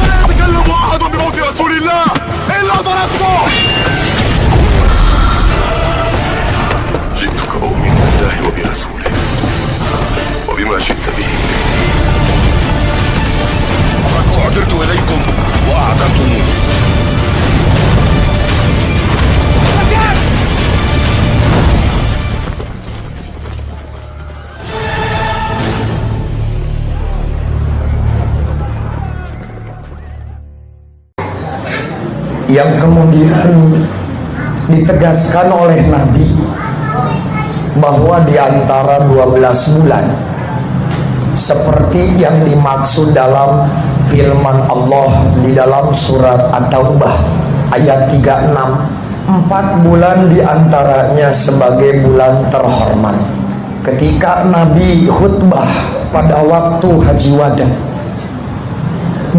لا يتكلم أحد بموت رسول الله إلا ضربته. جئتك أؤمن بالله وبرسوله وبما جئت به. قد أعذرت إليكم وأعذرتموني. Yang kemudian ditegaskan oleh Nabi bahwa di antara 12 bulan seperti yang dimaksud dalam firman Allah di dalam surat At-Taubah ayat 36, 4 bulan diantaranya sebagai bulan terhormat. Ketika Nabi khutbah pada waktu Haji Wada,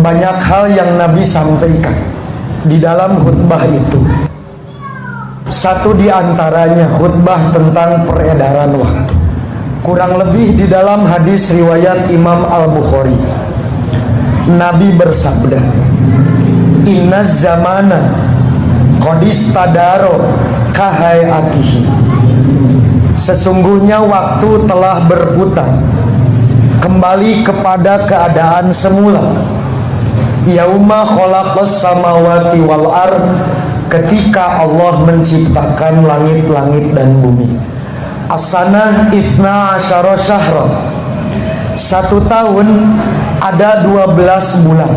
banyak hal yang Nabi sampaikan di dalam khutbah itu. Satu di antaranya khutbah tentang peredaran waktu. Kurang lebih di dalam hadis riwayat Imam Al-Bukhari, Nabi bersabda, "Inna zamana qadistadaro kahayatihi." Sesungguhnya waktu telah berputar kembali kepada keadaan semula. Yauma khalaqas samawati wal ard, ketika Allah menciptakan langit-langit dan bumi. As-sanah isna asyara syahra, 1 tahun ada 12 bulan.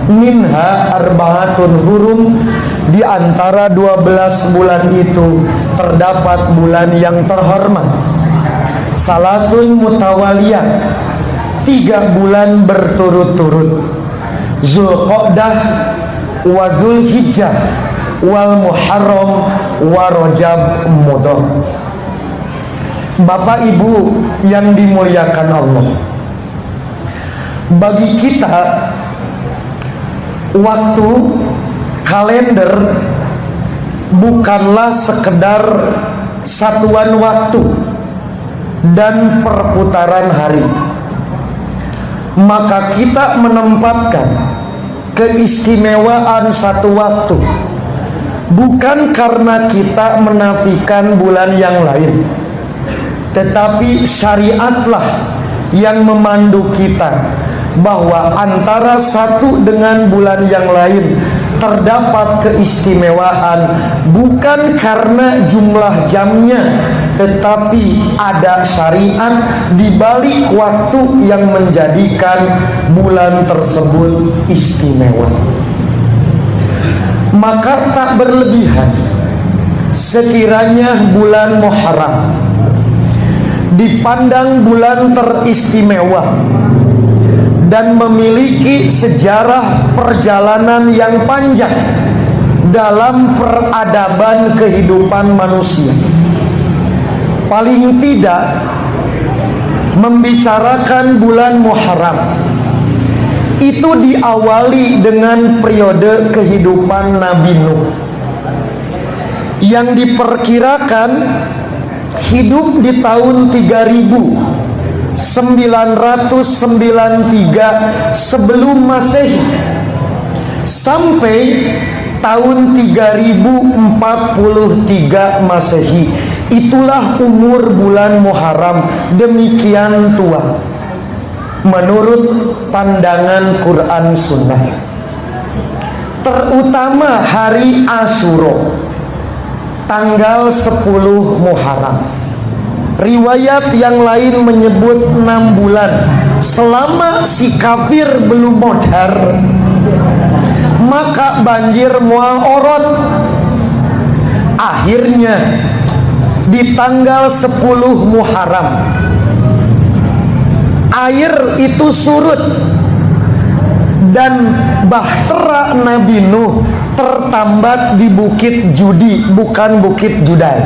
Minha arba'atun hurum, di antara 12 bulan itu terdapat bulan yang terhormat. Salasun mutawaliyah, 3 bulan berturut-turut. Zulqa'dah wa Zulhijjah wal Muharram wa Rajab Mudhar. Bapak Ibu yang dimuliakan Allah, bagi kita waktu kalender bukanlah sekedar satuan waktu dan perputaran hari. Maka kita menempatkan keistimewaan satu waktu bukan karena kita menafikan bulan yang lain, tetapi syariatlah yang memandu kita bahwa antara satu dengan bulan yang lain terdapat keistimewaan bukan karena jumlah jamnya, tetapi ada syariat di balik waktu yang menjadikan bulan tersebut istimewa. Maka tak berlebihan sekiranya bulan Muharram dipandang bulan teristimewa dan memiliki sejarah perjalanan yang panjang dalam peradaban kehidupan manusia. Paling tidak membicarakan bulan Muharram itu diawali dengan periode kehidupan Nabi Nuh yang diperkirakan hidup di tahun 3993 sebelum Masehi sampai tahun 3043 Masehi. Itulah umur bulan Muharram, demikian tua menurut pandangan Quran Sunnah. Terutama hari Asyura, tanggal 10 Muharram. Riwayat yang lain menyebut 6 bulan. Selama si kafir belum modar, maka banjir mual orot. Akhirnya di tanggal 10 Muharram air itu surut dan bahtera Nabi Nuh tertambat di Bukit Judi, bukan Bukit Judai,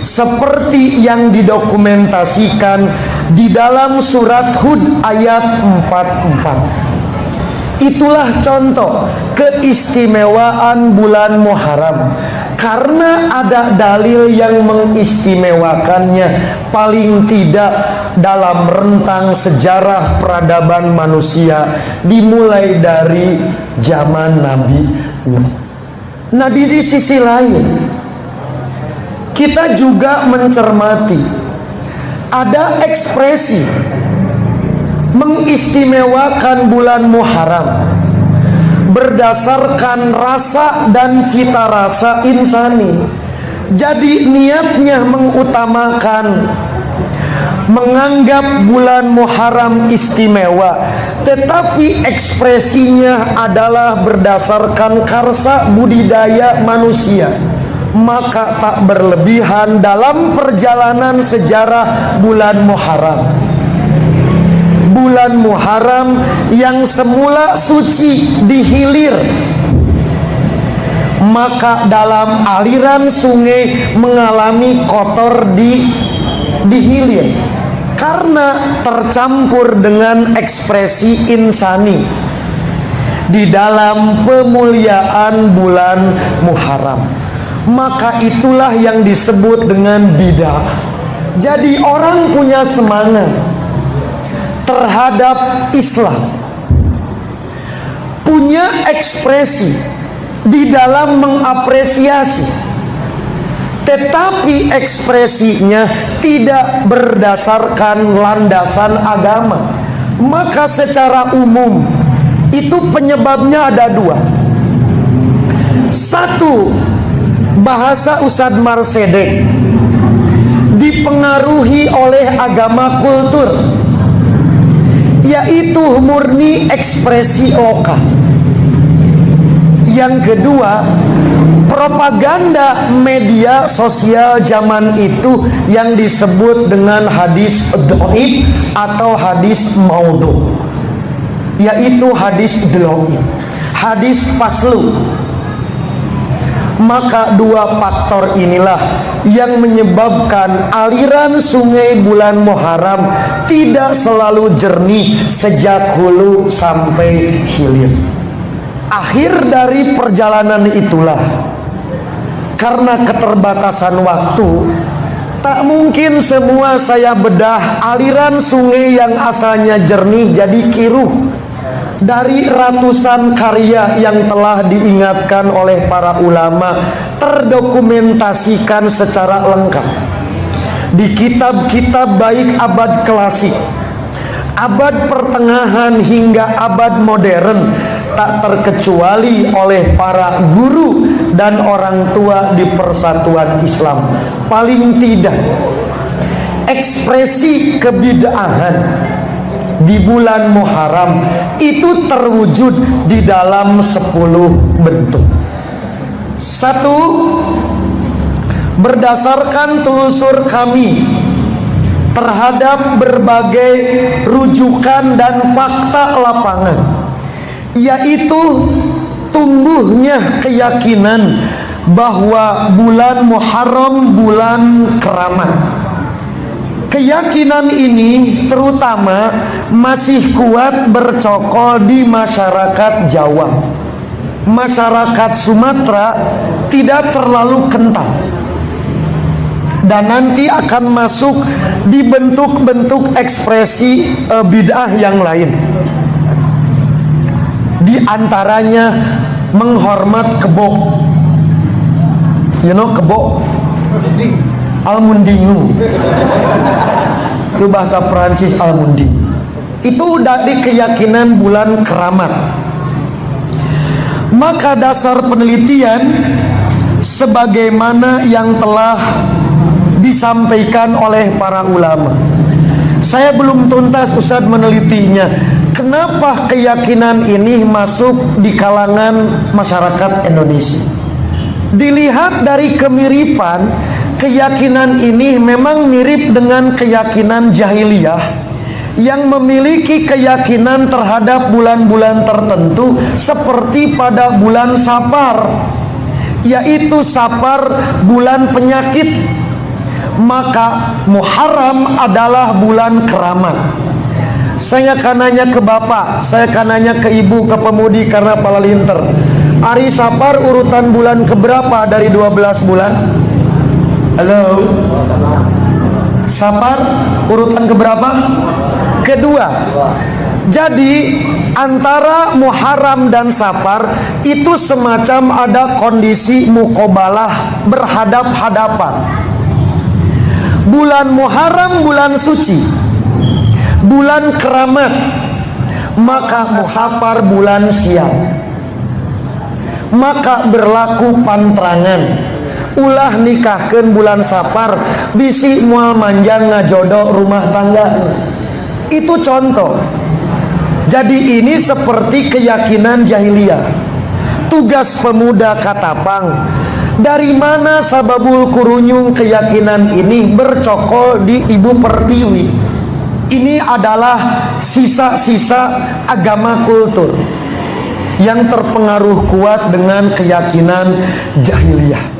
seperti yang didokumentasikan di dalam surat Hud ayat 44. Itulah contoh keistimewaan bulan Muharram. Karena ada dalil yang mengistimewakannya, paling tidak dalam rentang sejarah peradaban manusia dimulai dari zaman Nabi Nuh. Nah, di sisi lain kita juga mencermati ada ekspresi mengistimewakan bulan Muharram berdasarkan rasa dan cita rasa insani. Jadi niatnya mengutamakan, menganggap bulan Muharram istimewa, tetapi ekspresinya adalah berdasarkan karsa budidaya manusia. Maka tak berlebihan dalam perjalanan sejarah bulan Muharram. Bulan Muharram yang semula suci di hilir, maka dalam aliran sungai mengalami kotor di hilir karena tercampur dengan ekspresi insani di dalam pemuliaan bulan Muharram. Maka itulah yang disebut dengan bidah. Jadi orang punya semangat terhadap Islam, punya ekspresi di dalam mengapresiasi, tetapi ekspresinya tidak berdasarkan landasan agama. Maka secara umum itu penyebabnya ada dua. Satu, bahasa Ustadz Marsedek dipengaruhi oleh agama kultur, yaitu murni ekspresi lokal. Yang kedua, propaganda media sosial zaman itu yang disebut dengan hadis dhaif atau hadis maudhu, yaitu hadis dhaif, hadis paslu. Maka dua faktor inilah yang menyebabkan aliran sungai bulan Muharram tidak selalu jernih sejak hulu sampai hilir. Akhir dari perjalanan itulah, karena keterbatasan waktu, tak mungkin semua saya bedah aliran sungai yang asalnya jernih jadi kiruh. Dari ratusan karya yang telah diingatkan oleh para ulama, terdokumentasikan secara lengkap di kitab-kitab baik abad klasik, abad pertengahan hingga abad modern, tak terkecuali oleh para guru dan orang tua di persatuan Islam. Paling tidak, ekspresi kebid'ahan di bulan Muharram itu terwujud di dalam 10 bentuk. Satu, berdasarkan telusur kami terhadap berbagai rujukan dan fakta lapangan, yaitu tumbuhnya keyakinan bahwa bulan Muharram bulan keramat. Keyakinan ini terutama masih kuat bercokol di masyarakat Jawa. Masyarakat Sumatera tidak terlalu kental, dan nanti akan masuk di bentuk-bentuk ekspresi bid'ah yang lain. Di antaranya menghormat kebo. You know kebo? Almundingu. Itu bahasa Perancis almunding. Itu dari keyakinan bulan keramat. Maka dasar penelitian sebagaimana yang telah disampaikan oleh para ulama, saya belum tuntas Ustadz menelitinya. Kenapa keyakinan ini masuk di kalangan masyarakat Indonesia? Dilihat dari kemiripan, keyakinan ini memang mirip dengan keyakinan jahiliyah yang memiliki keyakinan terhadap bulan-bulan tertentu seperti pada bulan Safar, yaitu Safar bulan penyakit. Maka Muharram adalah bulan keramat. Saya akan nanya ke bapak, saya akan nanya ke ibu, ke pemudi karena palalinter. Ari Sapar urutan bulan keberapa dari 12 bulan? Halo? Sapar urutan keberapa? Kedua. Jadi antara Muharram dan Safar itu semacam ada kondisi muqabalah, berhadap-hadapan. Bulan Muharram bulan suci, bulan keramat, maka Safar bulan sial. Maka berlaku pantrangan. Ulah nikahkeun bulan Safar, bisi moal manjang ngajodoh rumah tangga. Itu contoh. Jadi ini seperti keyakinan jahiliyah. Tugas pemuda Katapang, dari mana sababul kurunyung keyakinan ini bercokol di Ibu Pertiwi. Ini adalah sisa-sisa agama kultur yang terpengaruh kuat dengan keyakinan jahiliyah.